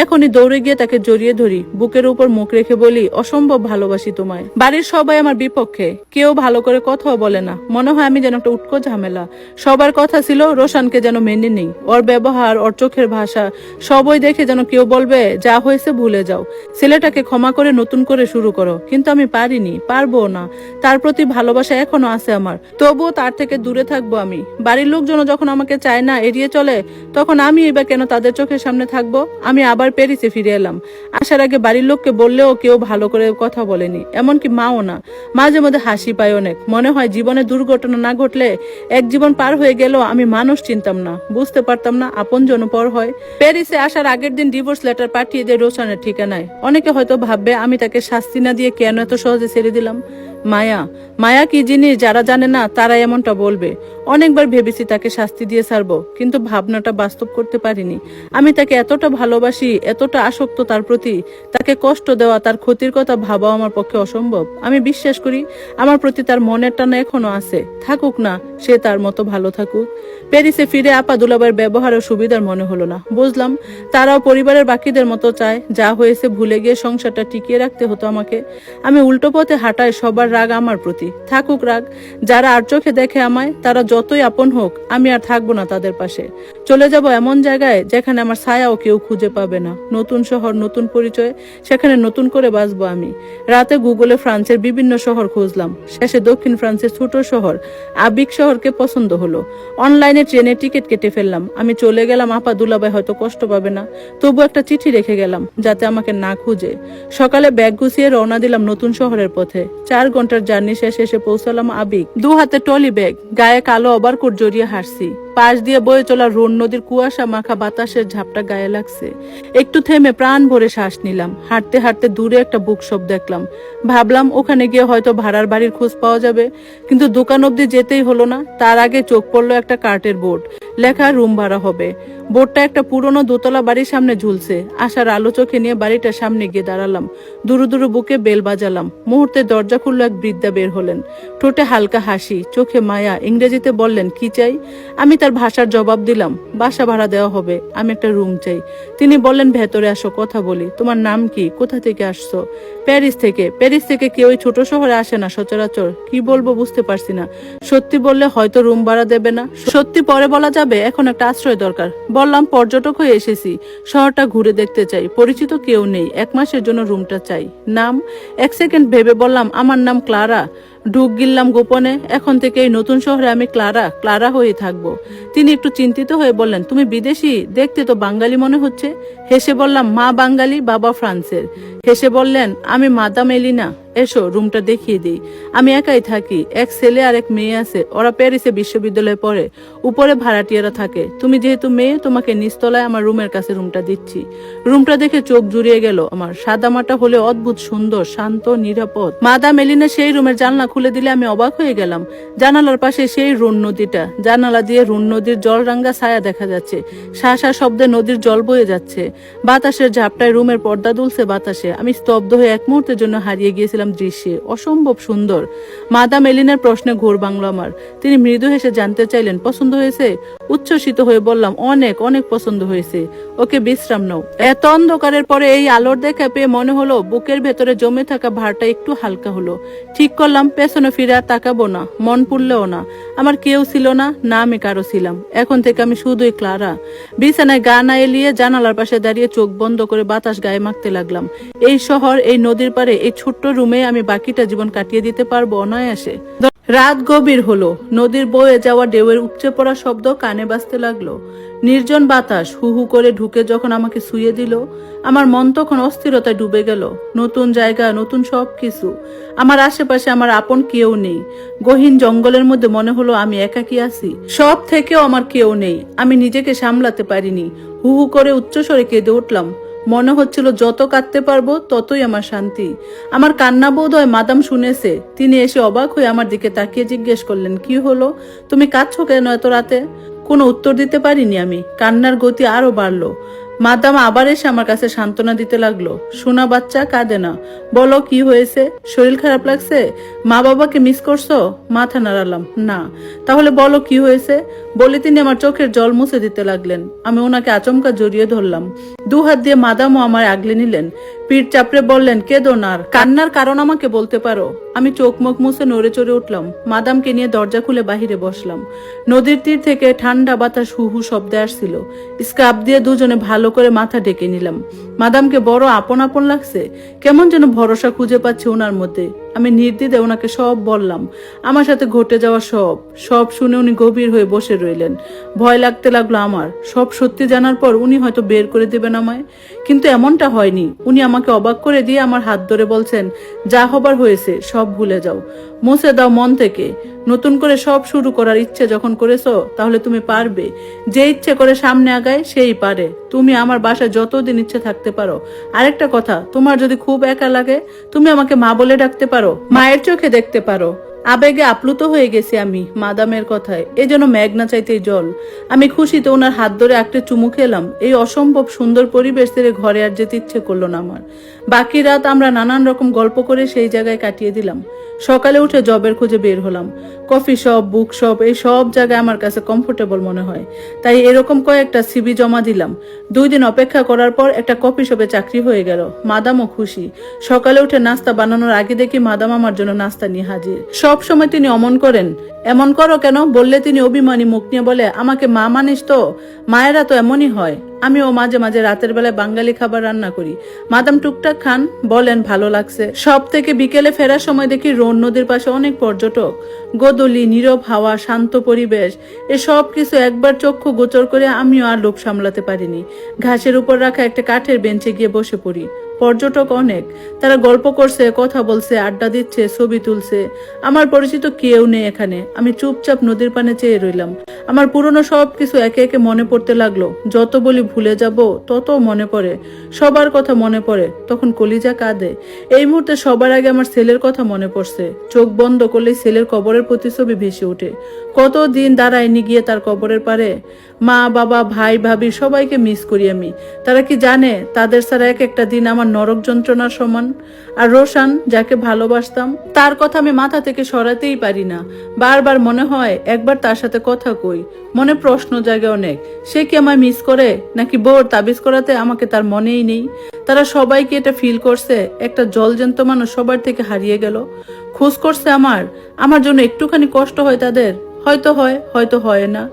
এখনই দৌড়ে গিয়ে তাকে জড়িয়ে ধরি, বুকের উপর মুখ রেখে বলি, অসম্ভব ভালোবাসি তোমায়। বাড়ির সবাই আমার বিপক্ষে, কেউ ভালো করে কথাও বলে না। মনে হয় আমি যেন একটা উটকো ঝামেলা। সবার কথা ছিল রোশানকে যেন মেনে নেই, ওর ব্যবহার, ওর চোখের ভাষা সবই দেখে যেন কেউ বলবে যা হয়েছে ভুলে যাও, ছেলেটাকে ক্ষমা করে নতুন করে শুরু করো। কিন্তু আমি পারিনি, পারবো না। তার প্রতি ভালোবাসা এখনো আছে আমার, তবুও তার থেকে দূরে থাকবো আমি। বাড়ির লোকজন যখন আমাকে চায় না, এড়িয়ে চলে, তখন আমি এবার কেন তাদের চোখের সামনে থাকবো? আমি আবার প্যারিসে ফিরে এলাম। আসার আগে বাড়ির লোককে বললেও কেউ ভালো করে কথা বলেনি, এমনকি মাও না। মাঝে মধ্যে হাসি পায় অনেক। মনে হয় জীবনে দুর্ঘটনা না ঘটলে, এক জীবন পার হয়ে গেল আমি মানুষ চিনতাম না, বুঝতে পারতাম না আপন জন পর হয়। প্যারিসে আসার আগের দিন ডিভোর্স লেটার পাঠিয়ে দেয় রোশানের ঠিকানায়। অনেকে হয়তো ভাববে আমি তাকে শাস্তি না দিয়ে কেন এত সহজে ছেড়ে দিলাম। মায়া, মায়া কি জিনিস যারা জানে না তারাই এমনটা বলবে। অনেকবার ভেবেছি তাকে শাস্তি দিয়ে ছাড়বো, কিন্তু ভাবনাটা বাস্তব করতে পারিনি। আমি তাকে এতটা ভালোবাসি, এতটা আসক্ত তার প্রতি, তাকে কষ্ট দেওয়া, তার ক্ষতির কথা ভাবা আমার পক্ষে অসম্ভব। আমি বিশ্বাস করি আমার প্রতি তার মনের টানা এখনো আছে। থাকুক না, সে তার মতো ভালো থাকুক। প্যারিসে ফিরে আপা দুলাভাইয়ের ব্যবহার ও সুবিধার মনে হলো না। বুঝলাম তারাও পরিবারের বাকিদের মতো চায়, যা হয়েছে ভুলে গিয়ে সংসারটা টিকিয়ে রাখতে হতো আমাকে। আমি উল্টো পথে হাঁটায় সবার রাগ আমার প্রতি। থাকুক রাগ, যারা আর চোখে দেখে আমায়, তারা যতই আপন হোক, আমি আর থাকবো না তাদের পাশে। চলে যাব এমন জায়গায় যেখানে আমার ছায়াও কেউ খুঁজে পাবে না। নতুন শহর, নতুন পরিচয়, সেখানে নতুন করে বাঁচবো আমি। রাতে গুগলে ফ্রান্সের বিভিন্ন শহর খুঁজলাম, শেষে দক্ষিণ ফ্রান্সের ছোট শহর আবিক শহরকে পছন্দ হলো। অনলাইনে ট্রেনে টিকিট কেটে ফেললাম। আমি চলে গেলাম, আপা দুলাভাই হয়তো কষ্ট পাবে না, তবু একটা চিঠি রেখে গেলাম যাতে আমাকে না খুঁজে। সকালে ব্যাগ গুছিয়ে রওনা দিলাম নতুন শহরের পথে। 4 ঘন্টার জার্নি শেষে এসে পৌঁছালাম আবিক। 2 হাতে টলি ব্যাগ, গায়ে কালো ওভারকোট জড়িয়ে হাঁটছি। পাশ দিয়ে বয়ে চলা রোন নদীর কুয়াশা মাখা বাতাসের ঝাপটা গায়ে লাগছে। একটু থেমে প্রাণ ভরে শ্বাস নিলাম। হাঁটতে হাঁটতে দূরে একটা বুক শপ দেখলাম। ভাবলাম ওখানে গিয়ে হয়তো ভাড়ার বাড়ির খোঁজ পাওয়া যাবে, কিন্তু দোকান অব্দি যেতেই হলো না। তার আগে চোখ পড়লো একটা কার্টের বোর্ড, লেখা রুম ভাড়া হবে। বোর্ডটা একটা পুরনো দোতলা বাড়ির সামনে ঝুলছে। আশার আলো চোখে নিয়ে বাড়িটার সামনে গিয়ে দাঁড়ালাম। দুরু দুরু বুকে বেল বাজালাম। মুহূর্তে দরজা খুললো, এক বৃদ্ধা বের হলেন। ঠোঁটে হালকা হাসি, চোখে মায়া। ইংরেজিতে বললেন কি চাই। আমি তার ভাষার জবাব দিলাম, বাসা ভাড়া দেওয়া হবে, আমি একটা রুম চাই। তিনি বললেন ভেতরে আসো, কথা বলি। তোমার নাম কি, কোথা থেকে আসছো? প্যারিস থেকে। প্যারিস থেকে কেউ ছোট শহরে আসে না সচরাচর। কি বলবো বুঝতে পারছি না। সত্যি বললে হয়তো রুম ভাড়া দেবে না, সত্যি পরে বলা যাবে। এখন একটা আশ্রয় দরকার। বললাম পর্যটক হয়ে এসেছি, শহরটা ঘুরে দেখতে চাই, পরিচিত কেউ নেই, 1 মাসের জন্য রুমটা চাই। নাম? 1 সেকেন্ড ভেবে বললাম, আমার নাম ক্লারা। ঢুক গিললাম গোপনে। এখন থেকে এই নতুন শহরে আমি ক্লারা, ক্লারা হয়ে থাকবো। তিনি একটু চিন্তিত হয়ে বললেন, তুমি বিদেশি, দেখতে তো বাঙালি মনে হচ্ছে। হেসে বললাম, মা বাঙালি, বাবা ফ্রান্সের। হেসে বললেন, আমি মাদাম এলিনা। এসো রুমটা দেখিয়ে দিই। আমি একাই থাকি, 1 ছেলে আর 1 মেয়ে আছে। ওরা প্যারিসে বিশ্ববিদ্যালয়ে পড়ে, উপরে ভাড়াটিয়ারা থাকে। তুমি যেহেতু মেয়ে, তোমাকে নিচতলায় আমার রুমের কাছে রুমটা দিচ্ছি। রুমটা দেখে চোখ জুড়িয়ে গেল আমার। সাদামাটা হলে অদ্ভুত সুন্দর, শান্ত, নিরাপদ। মাদাম এলিনা সেই রুমের জানলা খুলে দিলে আমি অবাক হয়ে গেলাম। জানালার পাশে সেই রুন নদীটা, জানালা দিয়ে রুন নদীর জলরাঙ্গা ছায়া দেখা যাচ্ছে। শাঁসা শব্দে নদীর জল বয়ে যাচ্ছে। বাতাসের ঝাপটায় রুমের পর্দা দুলছে বাতাসে। আমি স্তব্ধ হয়ে এক মুহূর্তের জন্য হারিয়ে গিয়েছিলাম দৃশ্যে। অসম্ভব সুন্দর। মাদাম এলিনার প্রশ্নে ঘোর বাংলো আমার। তিনি মৃদু হেসে জানতে চাইলেন, পছন্দ হয়েছে? উচ্ছ্বসিত হয়ে বললাম, অনেক অনেক পছন্দ হয়েছে। ওকে বিশ্রাম নাও। এত অন্ধকারের পরে এই আলোর দেখা পেয়ে মনে হলো বুকের ভেতরে জমে থাকা ভারটা একটু হালকা হলো। ঠিক করলাম পেছনে ফিরে আর তাকাবো না, মন পুড়লেও না। আমার কেউ ছিল না, না আমি কারো ছিলাম। এখন থেকে আমি শুধুই ক্লারা। বিছানায় গা না এলিয়ে জানালার পাশে দাঁড়িয়ে চোখ বন্ধ করে বাতাস গায়ে মাখতে লাগলাম। এই শহর, এই নদীর পারে, এই ছোট্ট রুমে আমি বাকিটা জীবন কাটিয়ে দিতে পারবো অনায়াসে। রাত গভীর হলো। নদীর বয়ে যাওয়া ঢেউয়ের উপচে পড়া শব্দ কানে বাজতে লাগলো। নির্জন বাতাস হু হু করে ঢুকে যখন আমাকে শুইয়ে দিল, আমার মন তখন অস্থিরতায় ডুবে গেল। নতুন জায়গা, নতুন সবকিছু। আমার আশেপাশে আমার আপন কেউ নেই। গহীন জঙ্গলের মধ্যে মনে হলো আমি একাকী আছি। সব থেকেও আমার কেউ নেই। আমি নিজেকে সামলাতে পারিনি। হু হু করে উচ্চস্বরে কেঁদে উঠলাম। মনে হচ্ছিল যত কাঁদতে পারবো ততই আমার শান্তি। আমার কান্না বোধ হয় মাদাম শুনেছে। তিনি এসে অবাক হয়ে আমার দিকে তাকিয়ে জিজ্ঞেস করলেন, কি হলো, তুমি কাঁদছো কেন এত রাতে? কোনো উত্তর দিতে পারিনি আমি। কান্নার গতি আরো বাড়লো। মাদাম আবার এসে আমার কাছে সান্ত্বনা দিতে লাগলো। সোনা বাচ্চা, কাঁদে না, বলো কি হয়েছে, শরীর খারাপ লাগছে, মা বাবাকে মিস করছো? মাথা নাড়ালাম, না। তাহলে বলো কি হয়েছে। বলে তিনি আমার চোখের জল মুছে দিতে লাগলেন। আমি ওনাকে আচমকা জড়িয়ে ধরলাম। দু হাত দিয়ে মাদামও আমার আগলে নিলেন। পিঠ চাপড়ে বললেন, কেঁদো না, কান্নার কারণ আমাকে বলতে পারো। আমি চোখ মুখ মুছে নড়ে চড়ে উঠলাম। মাদামকে নিয়ে দরজা খুলে বাহিরে বসলাম। নদীর তীর থেকে ঠান্ডা বাতাস হু হু শব্দে আসছিল। স্কার্ফ দিয়ে দুজনে ভালো করে মাথা ঢেকে নিলাম। মাদামকে বড় আপন আপন লাগছে, কেমন যেন ভরসা খুঁজে পাচ্ছে ওনার মধ্যে। আমি নির্দ্বিধায় ওনাকে সব বললাম, আমার সাথে ঘটে যাওয়া সব সব শুনে উনি গভীর হয়ে বসে রইলেন। ভয় লাগতে লাগলো আমার। সব সত্যি জানার পর উনি হয়তো বের করে দেবেন আমায়, কিন্তু এমনটা হয়নি। উনি আমাকে অবাক করে দিয়ে আমার হাত ধরে বলছেন, যা হবার হয়েছে সব ভুলে যাও, মুছে দাও মন থেকে। নতুন করে সব শুরু করার ইচ্ছে যখন করেছো, তাহলে তুমি পারবে। যে ইচ্ছে করে সামনে আগায় সেই পারে। তুমি আমার বাসায় যতদিন ইচ্ছে থাকতে পারো। আরেকটা কথা, তোমার যদি খুব একা লাগে, তুমি আমাকে মা বলে ডাকতে পারো, মায়ের চোখে দেখতে পারো। আবেগে আপ্লুত হয়ে গেছি আমি মাদামের কথায়। যেন মেঘনা চাইতেই জল। আমি খুশিতে ওনার হাত ধরে একটা চুমু খেলাম। এই অসম্ভব সুন্দর পরিবেশ ছেড়ে ঘরে আর যেতে ইচ্ছে করলো না আমার। বাকি রাত আমরা নানান রকম গল্প করে সেই জায়গায় কাটিয়ে দিলাম। সকালে উঠে জবের খোঁজে বের হলাম। কফি শপ, বুক শপ, এই সব জায়গায় আমার কাছে কমফোর্টেবল মনে হয়, তাই এরকম কয়েকটা সিভি জমা দিলাম। 2 দিন অপেক্ষা করার পর একটা কফি শপে চাকরি হয়ে গেল। মাদামও খুশি। সকালে উঠে নাস্তা বানানোর আগে দেখি মাদাম আমার জন্য নাস্তা নিয়ে হাজির। সব সময় তিনি অমন করেন। এমন করো কেন বললে তিনি অভিমানী মুখ নিয়ে বলে, আমাকে মা মানিস তো? মায়েরা তো এমনই হয়। আমিও মাঝে মাঝে রাতের বেলায় বাঙালি খাবার রান্না করি। মাদাম টুকটাক খান, বলেন ভালো লাগছে। সব থেকে বিকেলে ফেরার সময় দেখি রোন নদীর পাশে অনেক পর্যটক। গোদলি, নীরব হাওয়া, শান্ত পরিবেশ, এসব কিছু একবার চক্ষু গোচর করে আমিও আর লোভ সামলাতে পারিনি। ঘাসের উপর রাখা একটা কাঠের বেঞ্চে গিয়ে বসে পড়ি। পর্যটক অনেক। তারা গল্প করছে, কথা বলছে, আড্ডা দিচ্ছে, ছবি তুলছে। আমার পরিচিত কেউ নেই এখানে। আমি চুপচাপ নদীর পানে চেয়ে রইলাম। আমার পুরনো সবকিছু একে একে মনে পড়তে লাগলো। যত বলি ভুলে যাব, তত মনে পড়ে। সবার কথা মনে পড়ে, তখন কলিজা কাঁদে। এই মুহূর্তে সবার আগে আমার ছেলের কথা মনে পড়ছে। চোখ বন্ধ করলেই ছেলের কবরের প্রতিছবি ভেসে ওঠে। কতদিন দাঁড়ায়নি গিয়ে তার কবরের পারে। মা, বাবা, ভাই, ভাবি সবাইকে মিস করি আমি। তারা কি জানে তাদের ছাড়া এক একটা দিন আমার নরক যন্ত্রণার সমান? আর রোশান, যাকে ভালোবাসতাম, তার কথা আমি মাথা থেকে সরাতেই পারি না। বারবার মনে হয় একবার তার সাথে কথা কই। মনে প্রশ্ন জাগে অনেক। সে কি আমায় মিস করে, নাকি বোর তাবিজ করাতে আমাকে তার মনেই নেই? তারা সবাই কি এটা ফিল করছে একটা জলজ্যান্ত মানুষ সবার থেকে হারিয়ে গেল? খোঁজ করছে আমার জন্য একটুখানি কষ্ট হয় তাদের? হয়তো হয়, হয়তো হয় না।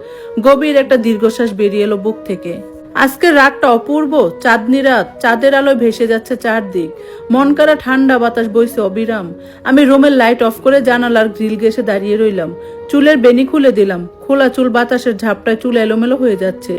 গভীর একটা দীর্ঘশ্বাস বেরিয়ে এলো বুক থেকে। আজকের রাতটা অপূর্ব। চাঁদনি রাত, চাঁদের আলোয় ভেসে যাচ্ছে চারদিক। মন কাড়া ঠান্ডা বাতাস বইছে অবিরাম। আমি রুমের লাইট অফ করে জানালার গ্রিল ঘেঁষে দাঁড়িয়ে রইলাম। চুলের বেনি খুলে দিলাম। খোলা চুল বাতাসের ঝাপটায় চুল এলোমেলো হয়ে যাচ্ছে।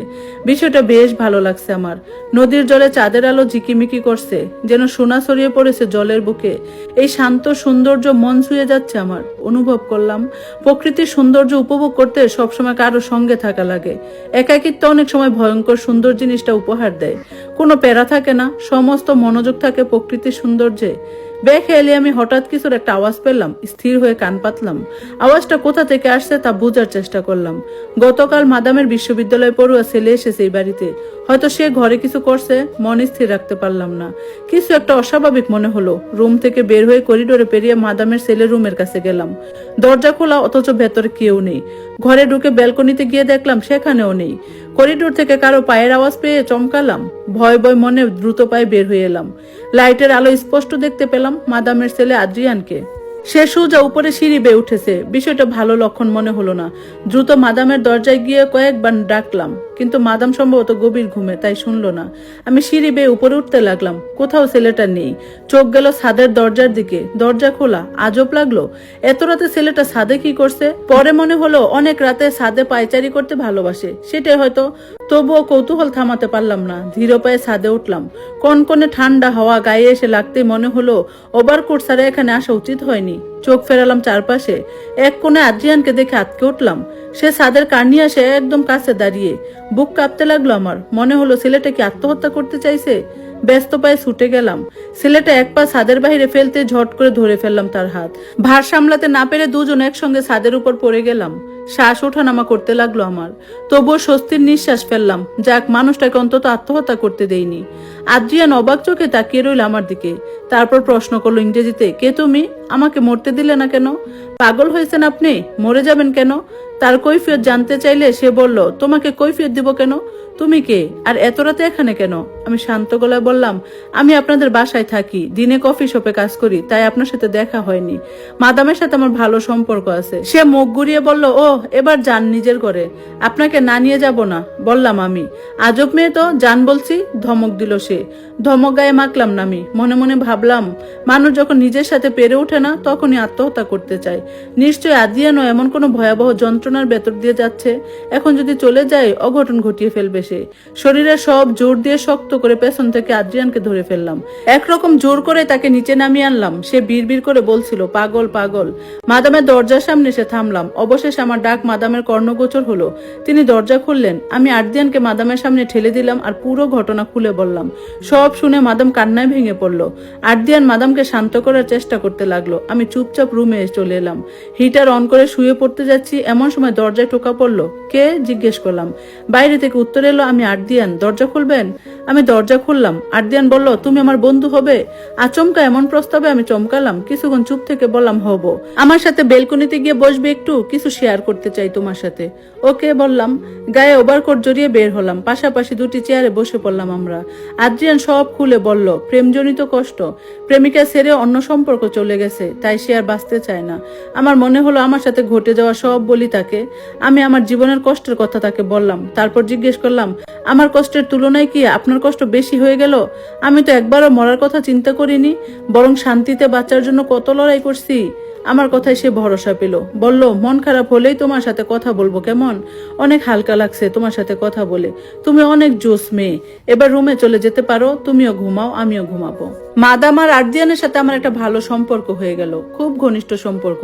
বিষয়টা বেশ ভালো লাগছে আমার। নদীর জলে চাঁদের আলো ঝিকিমিকি করছে, যেন সোনা ছড়িয়ে পড়েছে জলের বুকে। এই শান্ত সৌন্দর্য মন ছুঁয়ে যাচ্ছে আমার। অনুভব করলাম, প্রকৃতির সৌন্দর্য উপভোগ করতে সবসময় কারো সঙ্গে থাকা লাগে। একাকিত্ব অনেক সময় ভয়ঙ্কর সুন্দর জিনিসটা উপহার দেয়। কোনো প্যারা থাকে না, সমস্ত মনোযোগ থাকে প্রকৃতির সৌন্দর্যে। বেখেয়ালি আমি হঠাৎ কিছুর একটা আওয়াজ পেলাম। স্থির হয়ে কান পাতলাম। আওয়াজটা কোথা থেকে আসছে তা বোঝার চেষ্টা করলাম। গতকাল মাদামের বিশ্ববিদ্যালয়ে পড়ুয়া ছেলে এসেছে এই বাড়িতে। হয়তো সে ঘরে কিছু করছে, মন স্থির রাখতে পারলাম না। কিছু একটা অস্বাভাবিক মনে হলো। রুম থেকে বের হয়ে করিডোরে পেরিয়ে মাদামের ছেলের রুমের কাছে গেলাম। দরজা খোলা, অথচ ভেতরে কেউ নেই। ঘরে ঢুকে ব্যালকনিতে গিয়ে দেখলাম সেখানেও নেই। করিডোর থেকে কারো পায়ের আওয়াজ পেয়ে চমকালাম। ভয় ভয় মনে দ্রুত পায়ে বের হয়ে এলাম। লাইটের আলো স্পষ্ট দেখতে পেলাম মাদামের ছেলে আদ্রিয়ানকে। সে সোজা উপরে সিঁড়ি বেয়ে উঠেছে। বিষয়টা ভালো লক্ষণ মনে হলো না। দ্রুত মাদামের দরজায় গিয়ে কয়েকবার ডাকলাম, কিন্তু মাদাম সম্ভবত গভীর ঘুমে, তাই শুনলো না। আমি সিঁড়ি বেয়ে উপরে উঠতে লাগলাম। কোথাও ছেলেটা নেই। চোখ গেল ছাদের দরজার দিকে। দরজা খোলা। আজব লাগলো, এত রাতে ছেলেটা ছাদে কি করছে? পরে মনে হলো অনেক রাতে ছাদে পায়চারি করতে ভালোবাসে, সেটাই হয়তো। তবুও কৌতূহল থামাতে পারলাম না। ধীর পায়ে ছাদে উঠলাম। কনকনে ঠান্ডা হাওয়া গায়ে এসে লাগতেই মনে হলো ওভারকোট ছাড়া এখানে আসা উচিত হয়নি। চোখ ফেরালাম চারপাশে। এক কোণে আদ্রিয়ানকে দেখে আটকে উঠলাম। সে ছাদের কার্নি আসে একদম কাছে দাঁড়িয়ে। বুক কাঁপতে লাগলো আমার। মনে হলো ছেলেটা কি আত্মহত্যা করতে চাইছে। ব্যস্ত পায়ে ছুটে গেলাম। ছেলেটা এক পা ছাদের বাইরে ফেলতে ঝট করে ধরে ফেললাম তার হাত। ভার সামলাতে না পেরে দুজন একসঙ্গে ছাদের উপর পড়ে গেলাম। শ্বাস ওঠানামা করতে লাগলো আমার। তবুও স্বস্তির নিঃশ্বাস ফেললাম, যাক মানুষটাকে অন্তত আত্মহত্যা করতে দেইনি। আদ্রিয়ান অবাক চোখে তাকিয়ে রইল আমার দিকে। তারপর প্রশ্ন করলো ইংরেজিতে, কে তুমি? আমাকে মরতে দিলে না কেন? পাগল হয়েছেন আপনি? মরে যাবেন কেন? তার কৈফিয়ত জানতে চাইলে সে বলল, তোমাকে কৈফিয়ত দিব কেন? তুমি কে? আর এত রাতে এখানে কেন? আমি শান্ত গলায় বললাম, আমি আপনাদের বাসায় থাকি, দিনে কফি শপে কাজ করি, তাই আপনার সাথে দেখা হয়নি। মাদামের সাথে আমার ভালো সম্পর্ক আছে। সে মুখ ঘুরিয়ে বলল, ও এবার যান নিজের ঘরে, আপনাকে না নিয়ে যাব না। বললাম আমি, আজব মেয়ে তো, যান বলছি। ধমক দিল সে। ধমক গায়ে মাখলাম না আমি। মনে মনে ভাবলাম, মানুষ যখন নিজের সাথে পেরে ওঠে না তখনই আত্মহত্যা করতে চায়। নিশ্চয়ই আদ্রিয়ানও এমন কোনো ভয়াবহ যন্ত্রণার ভেতর দিয়ে যাচ্ছে। এখন যদি চলে যায় অঘটন ঘটিয়ে ফেলবে সে। শরীরের সব জোর দিয়ে শক্ত করে পেছন থেকে আদ্রিয়ানকে ধরে ফেললাম। একরকম জোর করে তাকে নিচে নামিয়ে আনলাম। সে বিড়বিড় করে বলছিল, পাগল পাগল। মাদামের দরজার সামনে এসে থামলাম। অবশেষে আমার ডাক মাদামের কর্ণগোচর হলো। তিনি দরজা খুললেন। আমি আদ্রিয়ানকে মাদামের সামনে ঠেলে দিলাম আর পুরো ঘটনা খুলে বললাম। সব শুনে মাদাম কান্নায় ভেঙে পড়ল। আদ্রিয়ান মাদামকে শান্ত করার চেষ্টা করতে লাগলো। আমি চুপচাপ রুমে চলে এলাম। হিটার অন করে শুয়ে পড়তে যাচ্ছি, এমন সময় দরজায় টোকা পড়লো। কে? জিজ্ঞেস করলাম। বাইরে থেকে উত্তর এলো, আমি আদ্রিয়ান, দরজা খুলবেন? আমি দরজা খুললাম। আদ্রিয়ান বলল, তুমি আমার বন্ধু হবে? আচমকা এমন প্রস্তাবে আমি চমকালাম। কিছুক্ষণ চুপ থেকে বললাম, হব। আমার সাথে বেলকনিতে গিয়ে বসবে, একটু কিছু শেয়ার করতে চাই তোমার সাথে। ওকে বললাম। গায়ে ওভারকোট জড়িয়ে বের হলাম। পাশাপাশি দুটি চেয়ারে বসে পড়লাম আমরা। আদ্রিয়ান সব খুলে বলল। প্রেমজনিত কষ্ট, প্রেমিকা ছেড়ে অন্য সম্পর্ক চলে গেছে, তাই সে আর বাঁচতে চায় না। আমার মনে হলো আমার সাথে ঘটে যাওয়া সব বলি তাকে। আমি আমার জীবনের কষ্টের কথা তাকে বললাম। তারপর জিজ্ঞেস করলাম, আমার কষ্টের তুলনায় কি আপনার কষ্ট বেশি হয়ে গেল? আমি তো একবারও মরার কথা চিন্তা করিনি, বরং শান্তিতে বাঁচার জন্য কত লড়াই করছি। আমার কথায় সে ভরসা পেল। বলল, মন খারাপ হলেই তোমার সাথে কথা বলবো, কেমন? অনেক হালকা লাগছে তোমার সাথে কথা বলে। তুমি অনেক জোস মেয়ে। এবার রুমে চলে যেতে পারো, তুমিও ঘুমাও, আমিও ঘুমাবো। মাদাম আর আর্দিয়ানের সাথে আমার একটা ভালো সম্পর্ক হয়ে গেল, খুব ঘনিষ্ঠ সম্পর্ক।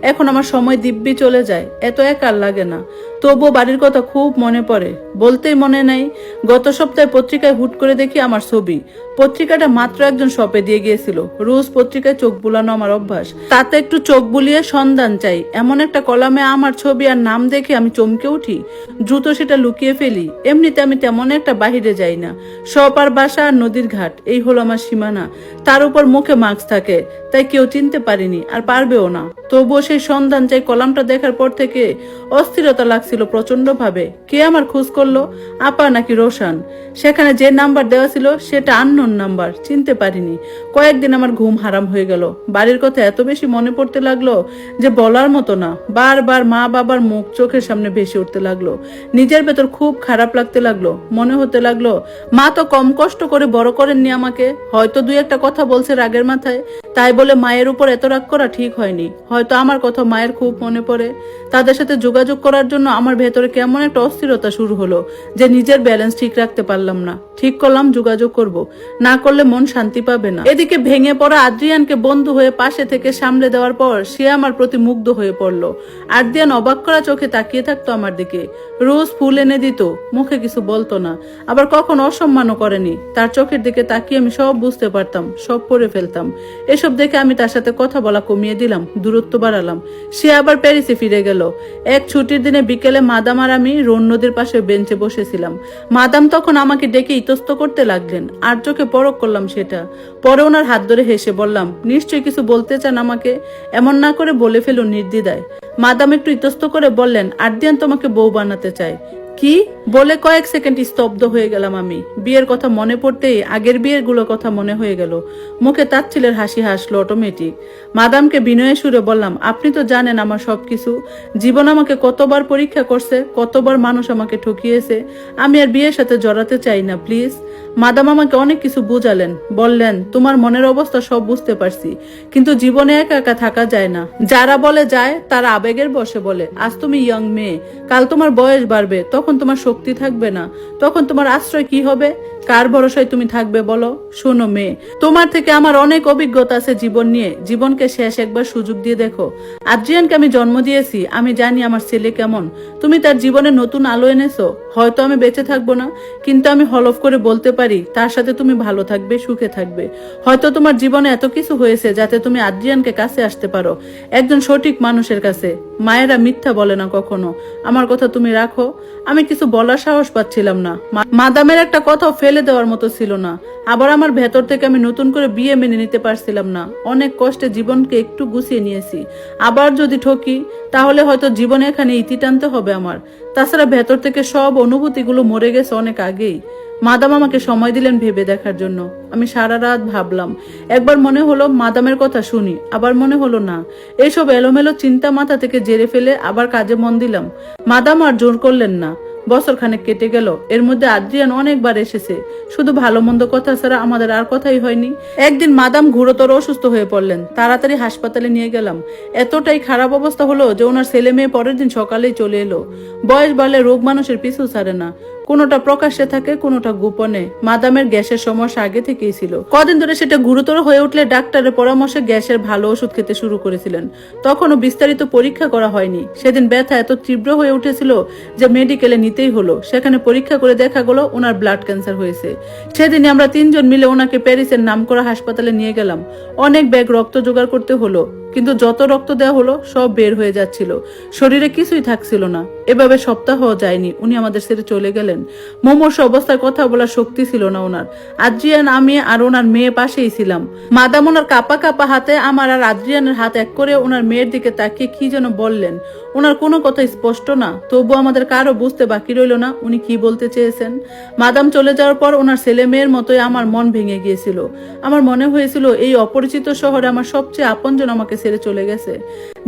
এখন আমার সময় দিব্যি চলে যায়, এত একার লাগে না। তবুও বাড়ির কথা খুব মনে পড়ে। বলতেই মনে নাই, গত সপ্তাহে পত্রিকায় হুট করে দেখি আমার ছবি। পত্রিকাটা মাত্র একজন শপে দিয়ে গিয়েছিল। রোজ পত্রিকায় চোখ বুলানো আমার অভ্যাস। তাতে একটু চোখ বুলিয়ে সন্ধান চাই এমন একটা কলামে আমার ছবি আর নাম দেখে আমি চমকে উঠি। দ্রুত সেটা লুকিয়ে ফেলি। এমনিতে আমি তেমন একটা বাহিরে যাই না। শপ আর বাসা আর নদীর ঘাট, এই হলো আমার সীমানা। তার উপর মুখে মাস্ক থাকে, তাই কেউ চিনতে পারিনি আর পারবেও না। তবুও সেই সন্ধান চাই কলামটা দেখার পর থেকে অস্থিরতা লাগছিল প্রচন্ড ভাবে। কে আমার খোঁজ করলো? আপা নাকি রোশান? সেখানে যে নাম্বার দেওয়া ছিল সেটা আননোন নাম্বার, চিনতে পারিনি। কয়েকদিন আমার ঘুম হারাম হয়ে গেল। বাড়ির কথা এত বেশি মনে পড়তে লাগলো যে বলার মতো না। বারবার মা বাবার মুখ চোখের সামনে ভেসে উঠতে লাগলো। নিজের ভেতর খুব খারাপ লাগতে লাগলো। মনে হতে লাগলো, মা তো কম কষ্ট করে বড় করেননি আমাকে। হয়তো দুই একটা কথা বলছে রাগের মাথায়, তাই বলে মায়ের উপর এত রাগ করা ঠিক হয়নি। হয়তো আমার কথা মায়ের খুব মনে পড়ে। তাদের সাথে যোগাযোগ করার জন্য আমার ভেতরে কেমন একটা অস্থিরতা শুরু হলো যে নিজের ব্যালেন্স ঠিক রাখতে পারলাম না। ঠিক করলাম যোগাযোগ করব, না করলে মন শান্তি পাবে না। এদিকে ভেঙে পড়া আদ্রিয়ানকে বন্ধু হয়ে পাশে থেকে সামলে দেওয়ার পর সে আমার প্রতি মুগ্ধ হয়ে পড়লো। আদ্রিয়ান অবাক করা চোখে তাকিয়ে থাকতো আমার দিকে। রোজ ফুল এনে দিত, মুখে কিছু বলতো না, আবার কখন অসম্মানও করেনি। তার চোখের দিকে তাকিয়ে আমি সব বুঝতে পারতাম, সব পড়ে ফেলতাম। এসব দেখে আমি তার সাথে কথা বলা কমিয়ে দিলাম, দূরত্ব বাড়ালাম। সে আবার প্যারিসে ফিরে গেল। এক ছুটির দিনে বিকেলে মাদাম আর আমি রোন নদীর পাশে বেঞ্চে বসেছিলাম। মাদাম তখন আমাকে ডেকে ইতস্ত করতে লাগলেন, আর চোখে পরখ করলাম সেটা। পরে ওনার হাত ধরে হেসে বললাম, নিশ্চয়ই কিছু বলতে চান আমাকে, এমন না করে বলে ফেলুন নির্দ্বিধায়। মাদাম একটু ইতস্ত করে বললেন, আদ্রিয়ান তোমাকে বউ বানাতে চায়। কি বলে কয়েক সেকেন্ড স্তব্ধ হয়ে গেলাম আমি। বিয়ের কথা মনে পড়তেই আগের বিয়ের গুলো কথা মনে হয়ে গেল। মুখে তাচ্ছিলের হাসি হাসলো অটোমেটিক। মাদামকে বিনয়ের সুরে বললাম, আপনি তো জানেন আমার সবকিছু। জীবন আমাকে কতবার পরীক্ষা করছে, কতবার মানুষ আমাকে ঠকিয়েছে। আমি আর বিয়ের সাথে জড়াতে চাই না, প্লিজ। মাদাম আমাকে অনেক কিছু বুঝালেন, বললেন, তোমার মনের অবস্থা সব বুঝতে পারছি, কিন্তু জীবনে একা একা থাকা যায় না। যারা বলে যায় তারা আবেগের বশে বলে। আজ তুমি ইয়ং মেয়ে, কাল তোমার বয়স বাড়বে, তখন তোমার শক্তি থাকবে না, তখন তোমার আশ্রয় কি হবে কার ভরসায় তুমি থাকবে বলো? শোনো মেয়ে, তোমার থেকে আমার অনেক অভিজ্ঞতা আছে জীবন নিয়ে। জীবনকে শেষ একবার সুযোগ দিয়ে দেখো। আদ্রিয়ানকে আমি জন্ম দিয়েছি, আমি জানি আমার ছেলে কেমন। তুমি তার জীবনে নতুন আলো এনেছো। হয়তো আমি বেঁচে থাকবো না, কিন্তু আমি হলফ করে বলতে পারি তার সাথে তুমি ভালো থাকবে, সুখে থাকবে। হয়তো তোমার জীবনে এত কিছু হয়েছে যাতে তুমি আদ্রিয়ানকে কাছে আসতে পারো, একজন সঠিক মানুষের কাছে। মায়েরা মিথ্যা বলে না কখনো। আমার কথা তুমি রাখো। আমি কিছু বলার সাহস পাচ্ছিলাম না। মাদামের একটা কথাও ফেলে দেওয়ার মতো ছিল না। আবার আমার ভেতর থেকে আমি নতুন করে বিয়ে মেনে নিতে পারছিলাম না। অনেক কষ্টে জীবনকে একটু গুছিয়ে নিয়েছি। আবার যদি ঠকি তাহলে হয়তো জীবনে এখানে ইতি টানতে হবে আমার। তাছাড়া ভেতর থেকে সব অনুভূতিগুলো মরে গেছে অনেক আগেই। মাদাম আমাকে সময় দিলেন ভেবে দেখার জন্য। আমি সারা রাত ভাবলাম। একবার মনে হলো মাদামের কথা শুনি, আবার মনে হলো না। এইসব এলোমেলো চিন্তা মাথা থেকে জেরে ফেলে আবার কাজে মন দিলাম। মাদাম আর জোর করলেন না। বছর খানেক কেটে গেল। এর মধ্যে আদ্রিয়ান অনেকবার এসেছে, শুধু ভালো মন্দ কথা ছাড়া আমাদের আর কথাই হয়নি। একদিন মাদাম গুরুতর অসুস্থ হয়ে পড়লেন। তাড়াতাড়ি হাসপাতালে নিয়ে গেলাম। এতটাই খারাপ অবস্থা হলো যে ওনার ছেলে মেয়ে পরের দিন সকালেই চলে এলো। বয়স বাড়লে রোগ মানুষের পিছু ছাড়ে না। কোনোটা প্রকাশ্যে থাকে, কোনোটা গোপনে। মাদামের গ্যাসের সমস্যা আগে থেকেই ছিল। কদিন ধরে সেটা গুরুতর হয়ে উঠলে ডাক্তারের পরামর্শে গ্যাসের ভালো ওষুধ খেতে শুরু করেছিলেন। তখনও বিস্তারিত পরীক্ষা করা হয়নি। সেদিন ব্যথা এত তীব্র হয়ে উঠেছিল যে মেডিকেলে নিতেই হলো। সেখানে পরীক্ষা করে দেখা গেল ওনার ব্লাড ক্যান্সার হয়েছে। সেদিনই আমরা তিনজন মিলে ওনাকে প্যারিসের নামকরা হাসপাতালে নিয়ে গেলাম। অনেক ব্যাগ রক্ত জোগাড় করতে হলো, কিন্তু যত রক্ত দেওয়া হলো সব বের হয়ে যাচ্ছিল। শরীরে কিছুই থাকছিল না। এভাবে সপ্তাহ যায়নি, উনি আমাদের ছেড়ে চলে গেলেন। মুমূর্ষু অবস্থায় কথা বলার শক্তি ছিল না ওনার। আদ্রিয়ান, আমি আর ওনার মেয়ে পাশেই ছিলাম। মাদাম ওনার কাপা কাপা হাতে আমার আর আদ্রিয়ানের হাত এক করে ওনার মেয়ের দিকে তাকিয়ে কি যেন বললেন। ওনার কোনো কথা স্পষ্ট না, তবু আমাদের কারো বুঝতে বাকি রইল না উনি কি বলতে চেয়েছেন। মাদাম চলে যাওয়ার পর ওনার ছেলে মেয়ের মতোই আমার মন ভেঙে গিয়েছিল। আমার মনে হয়েছিল এই অপরিচিত শহরে আমার সবচেয়ে আপনজন আমাকে ছেড়ে চলে গেছে।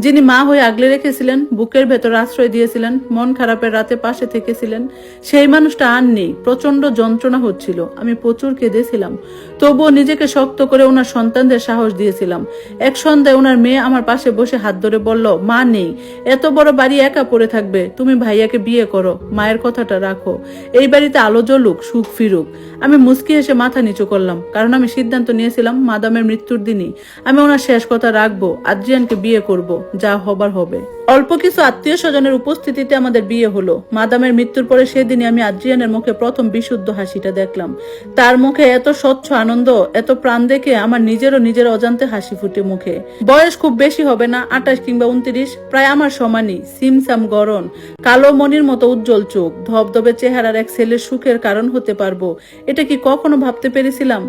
যিনি মা হয়ে আগলে রেখেছিলেন, বুকের ভেতর আশ্রয় দিয়েছিলেন, মন খারাপের রাতে পাশে থেকেছিলেন, সেই মানুষটা আর নেই। প্রচন্ড যন্ত্রণা হচ্ছিল। আমি প্রচুর কেঁদেছিলাম। তবুও নিজেকে শক্ত করে ওনার সন্তানদের সাহস দিয়েছিলাম। এক সন্ধ্যায় ওনার মেয়ে আমার পাশে বসে হাত ধরে বলল, মা নেই, এত বড় বাড়ি একা পড়ে থাকবে, তুমি ভাইয়াকে বিয়ে করো, মায়ের কথাটা রাখো, এই বাড়িতে আলো জ্বলুক, সুখ ফিরুক। আমি মুচকি হেসে মাথা নিচু করলাম, কারণ আমি সিদ্ধান্ত নিয়েছিলাম মাদামের মৃত্যুর দিনই আমি ওনার শেষ কথা রাখবো, আদ্রিয়ানকে বিয়ে করব, যা হবার হবে। অল্প কিছু আত্মীয় স্বজনের উপস্থিতিতে আমাদের বিয়ে হলো। মাদামের মৃত্যুর পরে সেদিনই আমি আদ্রিয়ানের মুখে প্রথম বিশুদ্ধ হাসিটা দেখলাম। তার মুখে এত স্বচ্ছ আনন্দ, এত প্রাণ দেখে আমার নিজের অজান্তে হাসি ফুটে মুখে। বয়স খুব বেশি হবে না, 28 কিংবা 29, প্রায় আমার সমানই। সিমসাম গরন, কালো মণির মতো উজ্জ্বল চোখ, ধবধবে চেহারার এক ছেলের সুখের কারণ হতে পারবো, এটা কি কখনো ভাবতে পেরেছিলাম?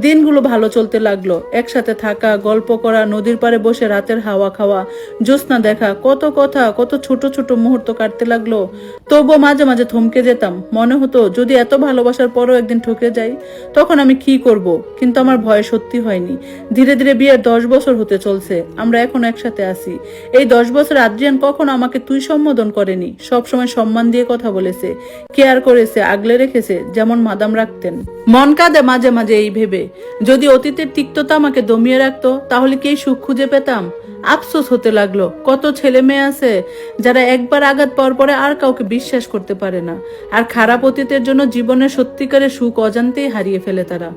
দিনগুলো ভালো চলতে লাগলো। একসাথে থাকা, গল্প করা, নদীর পাড়ে বসে রাতের হাওয়া খাওয়া, জ্যোৎস্না দেখা, কত কথা, কত ছোট ছোট মুহূর্ত কাটতে লাগলো। তবুও মাঝে মাঝে থমকে যেতাম। মনে হতো যদি এত ভালোবাসার পরও একদিন ঠকে যাই, তখন আমি কি করব? কিন্তু আমার ভয় সত্যি হয়নি। ধীরে ধীরে বিয়ের 10 বছর হতে চলছে। আমরা এখন একসাথে আছি। এই 10 বছর আদ্রিয়ান কখনো আমাকে তুই সম্বোধন করেনি। সবসময় সম্মান দিয়ে কথা বলেছে, কেয়ার করেছে, আগলে রেখেছে, যেমন মাদাম রাখতেন। মন কাঁদে মাঝে মাঝে এই ভেবে, যদি অতীতের তিক্ততা আমাকে দমিয়ে রাখতো তাহলে কি এই সুখ খুঁজে পেতাম? আফসোস হতে লাগলো। কত ছেলে মেয়ে আছে যারা একবার আঘাত পাওয়ার পরে আর কাউকে বিশ্বাস করতে পারে না, আর খারাপ অতীতের জন্য জীবনের সত্যিকারের সুখ অজান্তেই হারিয়ে ফেলে তারা।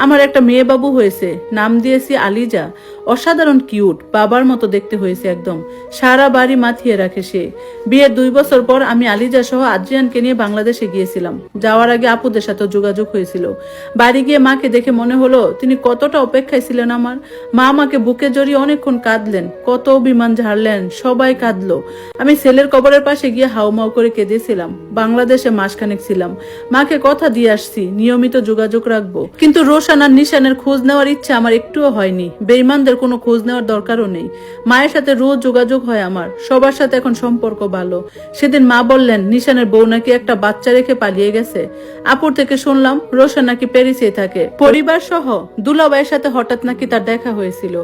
আমার একটা মেয়ে বাবু হয়েছে, নাম দিয়েছি আলিজা। অসাধারণ কিউট, বাবার মতো দেখতে হয়েছে একদম। সারা বাড়ি মাথিয়ে রাখে সে। বিয়ের 2 বছর পর আমি আলিজা সহ আদ্রিয়ানকে নিয়ে বাংলাদেশে গিয়েছিলাম। যাওয়ার আগে আপুদের সাথে যোগাযোগ হয়েছিল। বাড়ি গিয়ে মাকে দেখে মনে হলো তিনি কতটা অপেক্ষায় ছিলেন আমার। মা আমাকে বুকে জড়িয়ে অনেকক্ষণ কাঁদলেন, কত অভিমান ঝাড়লেন, সবাই কাঁদলো। আমি ছেলের কবরের পাশে গিয়ে হাউমাউ করে কেঁদেছিলাম। বাংলাদেশে মাসখানেক ছিলাম। মাকে কথা দিয়ে আসছি নিয়মিত যোগাযোগ রাখবো, কিন্তু রোশান আর নিশানের খোঁজ নেওয়ার ইচ্ছা আমার একটুও হয়নি। বেঈমানদের কোনো খোঁজ নেওয়ার দরকারও নেই। মায়ের সাথে রোজ যোগাযোগ হয় আমার, সবার সাথে এখন সম্পর্ক ভালো। সেদিন মা বললেন নিশানের বউ নাকি একটা বাচ্চা রেখে পালিয়ে গেছে। আপুর থেকে শুনলাম রোশান নাকি প্যারিসেই থাকে পরিবার সহ। দুলাভাইয়ের সাথে হঠাৎ নাকি তার দেখা হয়েছিল।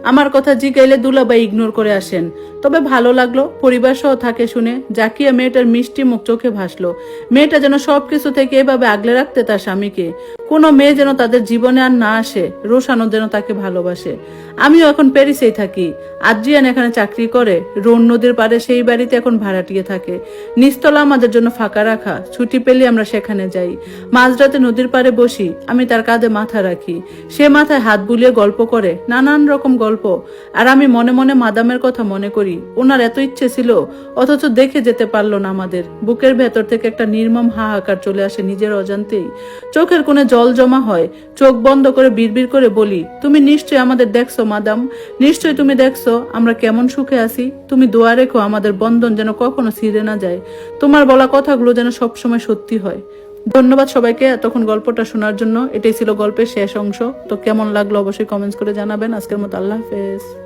আমার কথা জিজ্ঞাইলে দুলাভাই বা ইগনোর করে আসেন। তবে ভালো লাগলো পরিবার সহ থাকে শুনে। জাকিয়া মেয়েটার মিষ্টি মুখ চোখে ভাসলো। মেয়েটা যেন সবকিছু থেকে এভাবে আগলে রাখতে তার স্বামীকে। কোনো মেয়ে যেন তাদের জীবনে আর না আসে, রোশানও যেন তাকে ভালোবাসে। আমিও এখন প্যারিসেই থাকি। আদ্রিয়ান এখানে চাকরি করে, রোন নদীর পাড়ে সেই বাড়িতে এখন ভাড়াটিয়ে থাকে। নিচতলা আমাদের জন্য ফাঁকা রাখা, ছুটি পেলে আমরা সেখানে যাই। মাঝরাতে নদীর পাড়ে বসি, আমি তার কাঁধে মাথা রাখি, সে মাথায় হাত বুলিয়ে গল্প করে, নানান রকম গল্প। আর আমি মনে মনে মাদামের কথা মনে করি। ওনার এত ইচ্ছে ছিল, অথচ দেখে যেতে পারলো না আমাদের। বুকের ভেতর থেকে একটা নির্মম হাহাকার চলে আসে নিজের অজান্তেই। চোখের কোণে জল জমা হয়, চোখ বন্ধ করে বিড়বিড় করে বলি, তুমি নিশ্চয়ই আমাদের দেখছো মাদাম, নিশ্চয়ই তুমি দেখছো আমরা কেমন সুখে আছি। তুমি দোয়া রেখো আমাদের বন্ধন যেন কখনো ছিঁড়ে না যায়, তোমার বলা কথাগুলো যেন সবসময় সত্যি হয়। ধন্যবাদ সবাইকে এতক্ষণ গল্পটা শোনার জন্য। এটাই ছিল গল্পের শেষ অংশ। তো কেমন লাগলো অবশ্যই কমেন্টস করে জানাবেন। আজকের মতো আল্লাহ হাফেজ।